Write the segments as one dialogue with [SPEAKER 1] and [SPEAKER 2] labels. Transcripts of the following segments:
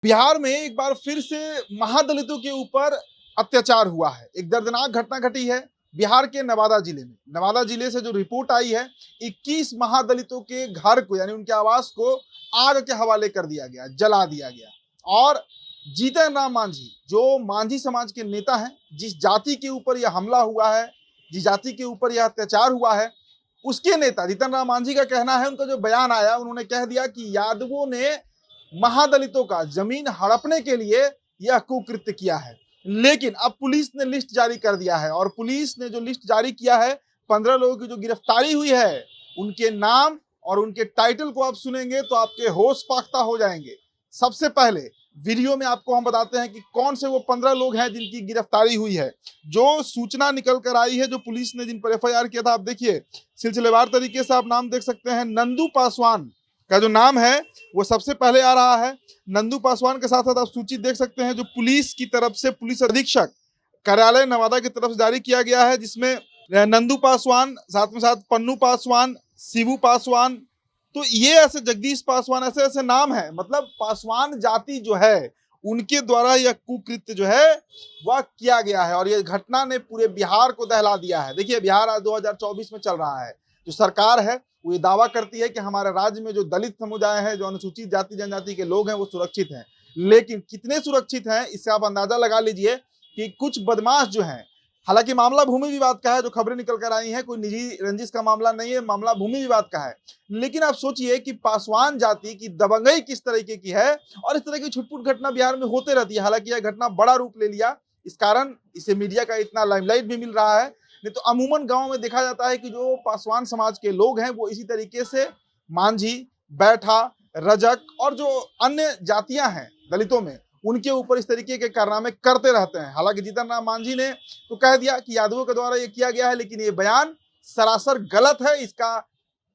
[SPEAKER 1] बिहार में एक बार फिर से महादलितों के ऊपर अत्याचार हुआ है। एक दर्दनाक घटना घटी है बिहार के नवादा जिले में। नवादा जिले से जो रिपोर्ट आई है, 21 महादलितों के घर को यानी उनके आवास को आग के हवाले कर दिया गया, जला दिया गया। और जीतन राम मांझी जो मांझी समाज के नेता हैं, जिस जाति के ऊपर यह हमला हुआ है, जिस जाति के ऊपर यह अत्याचार हुआ है, उसके नेता जीतन राम मांझी का कहना है, उनका जो बयान आया, उन्होंने कह दिया कि यादवों ने महादलितों का जमीन हड़पने के लिए यह कुकृत्य किया है। लेकिन अब पुलिस ने लिस्ट जारी कर दिया है और पुलिस ने जो लिस्ट जारी किया है, 15 लोगों की जो गिरफ्तारी हुई है, उनके नाम और उनके टाइटल को आप सुनेंगे तो आपके होश पाख्ता हो जाएंगे। सबसे पहले वीडियो में आपको हम बताते हैं कि कौन से वो 15 लोग हैं जिनकी गिरफ्तारी हुई है। जो सूचना निकल कर आई है, जो पुलिस ने जिन पर FIR किया था, आप देखिए सिलसिलेवार तरीके से आप नाम देख सकते हैं। नंदू पासवान का जो नाम है वो सबसे पहले आ रहा है। नंदू पासवान के साथ साथ आप सूची देख सकते हैं जो पुलिस की तरफ से पुलिस अधीक्षक कार्यालय नवादा की तरफ से जारी किया गया है, जिसमें नंदू पासवान, साथ में साथ पन्नू पासवान, शिवू पासवान, तो ये ऐसे जगदीश पासवान, ऐसे ऐसे नाम है। मतलब पासवान जाति जो है उनके द्वारा यह कुकृत्य जो है वह किया गया है और यह घटना ने पूरे बिहार को दहला दिया है। देखिए, बिहार आज 2024 में चल रहा है। जो सरकार है वो ये दावा करती है कि हमारे राज्य में जो दलित समुदाय है, जो अनुसूचित जाति जनजाति के लोग हैं, वो सुरक्षित हैं। लेकिन कितने सुरक्षित हैं, इससे आप अंदाजा लगा लीजिए कि कुछ बदमाश जो हैं, हालांकि मामला भूमि विवाद का है, जो खबरें निकल कर आई हैं, कोई निजी रंजिश का मामला नहीं है, मामला भूमि विवाद का है। लेकिन आप सोचिए कि पासवान जाति की दबंगई किस तरीके की है और इस तरह की छुटपुट घटना बिहार में होते रहती है। हालांकि यह घटना बड़ा रूप ले लिया, इस कारण इसे मीडिया का इतना लाइमलाइट भी मिल रहा है। नहीं तो अमूमन गांव में देखा जाता है कि जो पासवान समाज के लोग हैं वो इसी तरीके से मांझी, बैठा, रजक और जो अन्य जातियां हैं दलितों में, उनके ऊपर इस तरीके के कारनामे करते रहते हैं। हालांकि जीतन राम मांझी ने तो कह दिया कि यादवों के द्वारा ये किया गया है, लेकिन ये बयान सरासर गलत है। इसका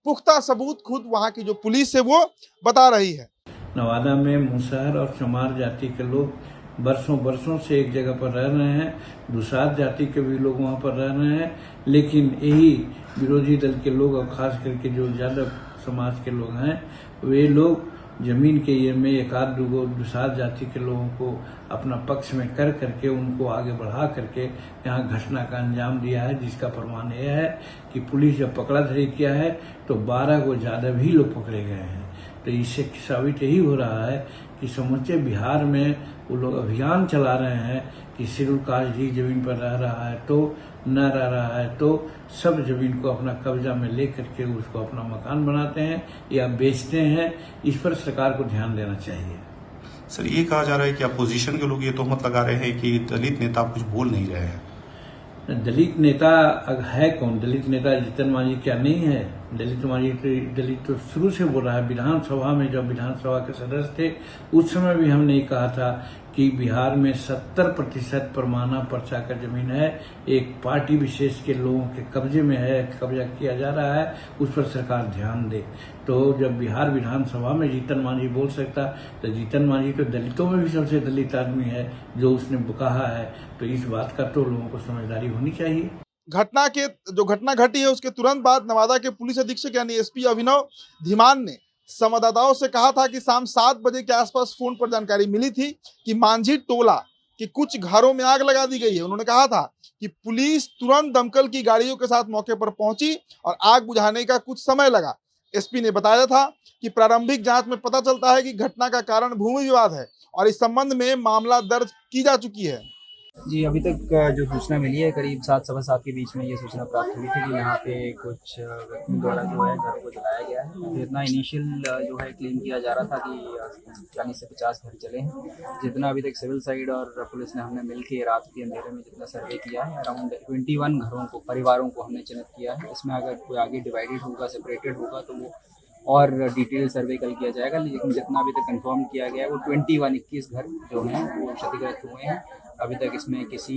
[SPEAKER 1] पुख्ता सबूत खुद वहां की जो पुलिस है वो बता रही है।
[SPEAKER 2] नवादा में मुसहर और चमार जाति के लोग बरसों बरसों से एक जगह पर रह रहे हैं। दुसाध जाति के भी लोग वहाँ पर रह रहे हैं, लेकिन यही विरोधी दल के लोग और खास करके जो यादव समाज के लोग हैं, वे लोग जमीन के ये में एक आध दो दुसाध जाति के लोगों को अपना पक्ष में कर करके उनको आगे बढ़ा करके यहाँ घटना का अंजाम दिया है, जिसका प्रमाण यह है कि पुलिस जब पकड़ा धरी किया है तो 12 को ज़्यादा भी लोग पकड़े गए हैं। तो इससे साबित यही हो रहा है कि समूचे बिहार में वो लोग अभियान चला रहे हैं कि शेड्यूल कास्ट जी जमीन पर रह रहा है तो न रह रहा है तो सब जमीन को अपना कब्जा में ले करके उसको अपना मकान बनाते हैं या बेचते हैं। इस पर सरकार को ध्यान देना चाहिए।
[SPEAKER 3] सर, ये कहा जा रहा है कि अपोजिशन के लोग ये तोहमत लगा रहे हैं कि दलित नेता कुछ बोल नहीं रहे हैं।
[SPEAKER 2] दलित नेता है कौन? दलित नेता जीतन मांझी क्या नहीं है? दलित तो शुरू से बोल रहा है। विधानसभा में जब विधानसभा के सदस्य थे उस समय भी हमने ये कहा था कि बिहार में 70% परमाना पर्चा का जमीन है, एक पार्टी विशेष के लोगों के कब्जे में है, कब्जा किया जा रहा है, उस पर सरकार ध्यान दे। तो जब बिहार विधानसभा में जीतन मांझी बोल सकता तो जीतन मांझी तो दलितों में भी सबसे दलित आदमी है जो उसने कहा है, तो इस बात का तो लोगों को समझदारी होनी चाहिए।
[SPEAKER 1] घटना घटी है उसके तुरंत बाद नवादा के पुलिस अधीक्षक यानी SP अभिनव धीमान ने संवाददाताओं से कहा था कि शाम 7 बजे के आसपास फोन पर जानकारी मिली थी कि मांझी टोला के कुछ घरों में आग लगा दी गई है। उन्होंने कहा था कि पुलिस तुरंत दमकल की गाड़ियों के साथ मौके पर पहुंची और आग बुझाने का कुछ समय लगा। SP ने बताया था कि प्रारंभिक जांच में पता चलता है कि घटना का कारण भूमि विवाद है और इस संबंध में मामला दर्ज की जा चुकी है।
[SPEAKER 4] जी, अभी तक जो सूचना मिली है करीब 7 सवा 7 के बीच में ये सूचना प्राप्त हुई थी कि यहाँ पे कुछ व्यक्तियों द्वारा जो है घरों को जलाया गया है। तो इतना इनिशियल जो है क्लेम किया जा रहा था कि 40 से 50 घर जले हैं। जितना अभी तक सिविल साइड और पुलिस ने हमने मिल के रात के अंधेरे में जितना सर्वे किया है, अराउंड 21 घरों को, परिवारों को हमने चिन्हित किया है। इसमें अगर कोई आगे डिवाइडेड होगा, सेपरेटेड होगा तो वो और डिटेल सर्वे कल किया जाएगा। लेकिन जितना अभी तक कंफर्म किया गया है वो 21 घर जो हैं वो क्षतिग्रस्त हुए हैं। अभी तक इसमें किसी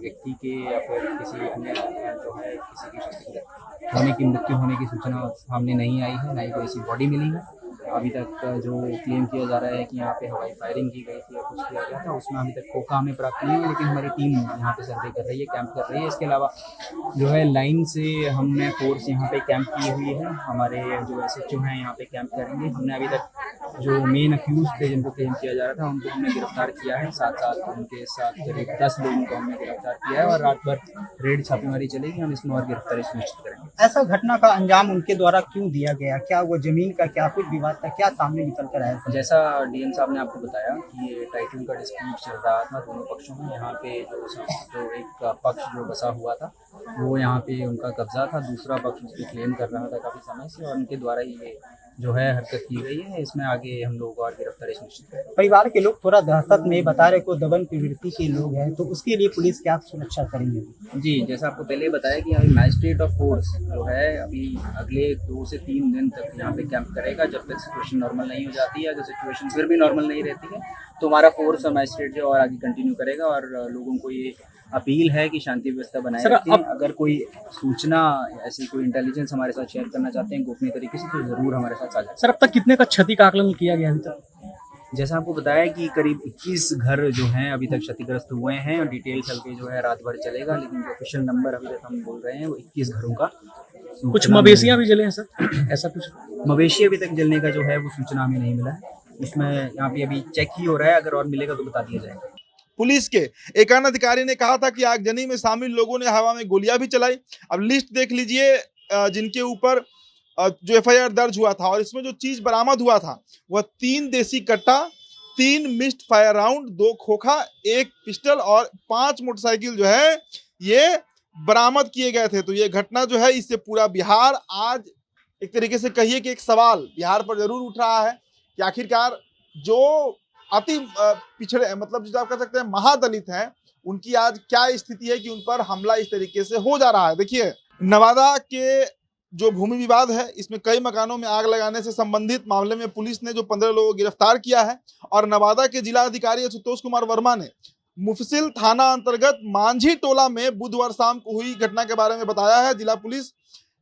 [SPEAKER 4] व्यक्ति के या फिर किसी अन्य जो है किसी की क्षतिग्रस्त होने की, मृत्यु होने की सूचना सामने नहीं आई है, ना ही कोई ऐसी बॉडी मिली है। अभी तक जो क्लेम किया जा रहा है कि यहाँ पे हवाई फायरिंग की गई थी या कुछ किया गया था, उसमें अभी तक खोखा हमें प्राप्त नहीं है। लेकिन हमारी टीम यहाँ पे सर्वे कर रही है, कैंप कर रही है। इसके अलावा जो है लाइन से हमने फोर्स यहाँ पे कैंप की हुई है। हमारे जो SHO हैं यहाँ पे कैंप करेंगे। हमने अभी तक जो मेन अक्यूज थे जिनको क्लेम किया जा रहा था उनको हमने गिरफ्तार किया है। साथ साथ उनके साथ करीब 10 लोगों को हमने गिरफ्तार किया है और रात भर रेड छापेमारी चलेगी। हम इसमें और गिरफ्तारी सुनिश्चित करेंगे।
[SPEAKER 5] ऐसा घटना का अंजाम उनके द्वारा क्यों दिया गया? क्या वो जमीन का क्या कुछ विवाद था? क्या सामने निकल कर आया?
[SPEAKER 4] जैसा डीएम साहब ने आपको बताया कि ये टाइटल का डिस्प्यूट चल रहा था दोनों पक्षों में। यहाँ पे जो एक पक्ष जो बसा हुआ था वो यहाँ पे उनका कब्जा था, दूसरा पक्ष उसकी क्लेम कर रहा था काफ़ी समय से और उनके द्वारा ही ये जो है हरकत की गई है। इसमें आगे हम लोग और गिरफ्तारी सुनिश्चित करेंगे।
[SPEAKER 5] परिवार के लोग थोड़ा दहशत में बता रहे को दबन प्रवृत्ति के लोग हैं, तो उसके लिए पुलिस क्या सुरक्षा करेंगे?
[SPEAKER 4] जी, जैसा आपको पहले बताया कि अभी मैजिस्ट्रेट ऑफ फोर्स जो है अभी अगले 2 से 3 दिन तक यहाँ पे कैंप करेगा जब तक सिचुएशन नॉर्मल नहीं हो जाती है। अगर सिचुएशन फिर भी नॉर्मल नहीं रहती है तो हमारा फोर्स और मैजिस्ट्रेट जो और आगे कंटिन्यू करेगा और लोगों को ये अपील है कि शांति व्यवस्था बनाए रखें। अगर कोई सूचना ऐसी कोई इंटेलिजेंस हमारे साथ शेयर करना चाहते हैं गोपनीय तरीके से तो ज़रूर हमारे साथ साझा।
[SPEAKER 6] सर अब तक कितने का क्षति का आकलन किया गया अभी तक?
[SPEAKER 4] जैसा आपको बताया कि करीब 21 घर जो हैं अभी तक क्षतिग्रस्त हुए हैं और डिटेल चल के जो है रात भर चलेगा, लेकिन जो ऑफिशियल नंबर अभी तक हम बोल रहे हैं वो 21 घरों का।
[SPEAKER 6] कुछ मवेशियां भी जले हैं सर, ऐसा कुछ?
[SPEAKER 4] मवेशी अभी तक जलने का जो है वो सूचना हमें नहीं मिला है। इसमें यहाँ पे अभी चेक ही हो रहा है, अगर और मिलेगा तो बता दिया जाएगा।
[SPEAKER 1] पुलिस के एक अन्य अधिकारी ने कहा था कि आगजनी में शामिल लोगों ने हवा में गोलियां भी चलाई। अब लिस्ट देख लीजिए जिनके ऊपर जो एफआईआर दर्ज हुआ था और इसमें जो चीज बरामद हुआ था वह 3 देसी कट्टा, 3 मिस्ड फायर राउंड, 2 खोखा, 1 पिस्टल और 5 मोटरसाइकिल जो है ये बरामद किए गए थे। तो ये घटना जो है इससे पूरा बिहार आज एक तरीके से कहिए कि एक सवाल बिहार पर जरूर उठ रहा है कि आखिरकार जो अति पिछड़े मतलब जो आप कह सकते हैं महादलित हैं उनकी आज क्या स्थिति है कि उन पर हमला इस तरीके से हो जा रहा है। देखिए, नवादा के जो भूमि विवाद है इसमें कई मकानों में आग लगाने से संबंधित मामले में पुलिस ने जो 15 लोगों को गिरफ्तार किया है और नवादा के जिला अधिकारी आशुतोष कुमार वर्मा ने मुफसिल थाना अंतर्गत मांझी टोला में बुधवार शाम को हुई घटना के बारे में बताया है। जिला पुलिस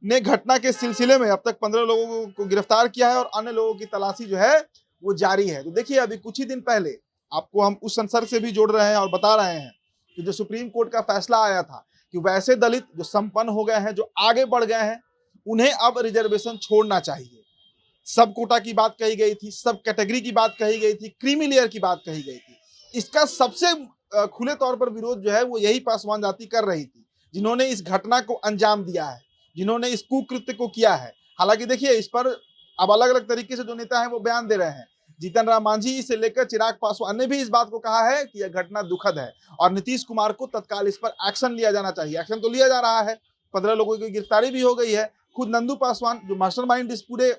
[SPEAKER 1] ने घटना के सिलसिले में अब तक 15 लोगों को गिरफ्तार किया है और अन्य लोगों की तलाशी जो है वो जारी है। तो देखिए, अभी कुछ ही दिन पहले आपको हम उस संसर्ग से भी जोड़ रहे हैं और बता रहे हैं कि जो सुप्रीम कोर्ट का फैसला आया था कि वैसे दलित जो संपन्न हो गए हैं, जो आगे बढ़ गए हैं, उन्हें अब रिजर्वेशन छोड़ना चाहिए। सब कोटा की बात कही गई थी, सब कैटेगरी की बात कही गई थी, क्रीमी लेयर की बात कही गई थी। इसका सबसे खुले तौर पर विरोध जो है वो यही पासवान जाति कर रही थी, जिन्होंने इस घटना को अंजाम दिया है, जिन्होंने इस कुकृत्य को किया है। हालांकि देखिए, इस पर अब अलग अलग तरीके से जो नेता हैं वो बयान दे रहे हैं। जीतन राम मांझी से लेकर चिराग पासवान ने भी इस बात को कहा है कि यह घटना दुखद है और नीतीश कुमार को तत्काल इस पर एक्शन लिया जाना चाहिए। एक्शन तो लिया जा रहा है, 15 लोगों की गिरफ्तारी भी हो गई है। खुद नंदू पासवान जो मास्टरमाइंड इस पूरे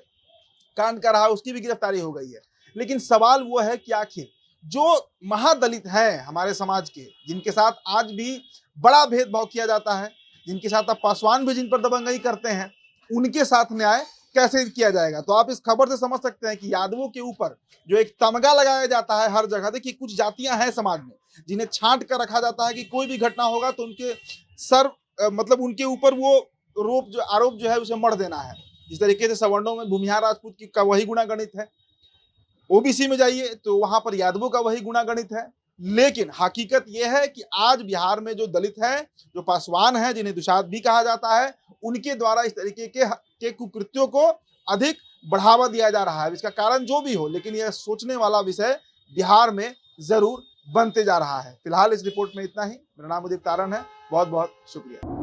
[SPEAKER 1] कांड कर रहा है उसकी भी गिरफ्तारी हो गई है। लेकिन सवाल वो है कि आखिर जो महादलित हैं हमारे समाज के, जिनके साथ आज भी बड़ा भेदभाव किया जाता है, जिनके साथ अब पासवान भी जिन पर दबंगई करते हैं, उनके साथ न्याय कैसे किया जाएगा? तो आप इस खबर से समझ सकते हैं कि यादवों के ऊपर जो एक तमगा लगाया जाता है हर जगह। देखिए, कुछ जातियां हैं समाज में जिन्हें छांट कर रखा जाता है कि कोई भी घटना होगा तो उनके सर मतलब उनके ऊपर वो आरोप जो है उसे मढ़ देना है। जिस तरीके से सवर्णों में भूमिहार राजपूत का वही गुणागणित है, ओबीसी में जाइए तो वहां पर यादवों का वही गुणागणित है। लेकिन हकीकत यह है कि आज बिहार में जो दलित हैं, जो पासवान हैं, जिन्हें दुशाद भी कहा जाता है, उनके द्वारा इस तरीके के कुकृत्यों को अधिक बढ़ावा दिया जा रहा है। इसका कारण जो भी हो, लेकिन यह सोचने वाला विषय बिहार में जरूर बनते जा रहा है। फिलहाल इस रिपोर्ट में इतना ही। मेरा नाम उदित तारण है। बहुत बहुत शुक्रिया।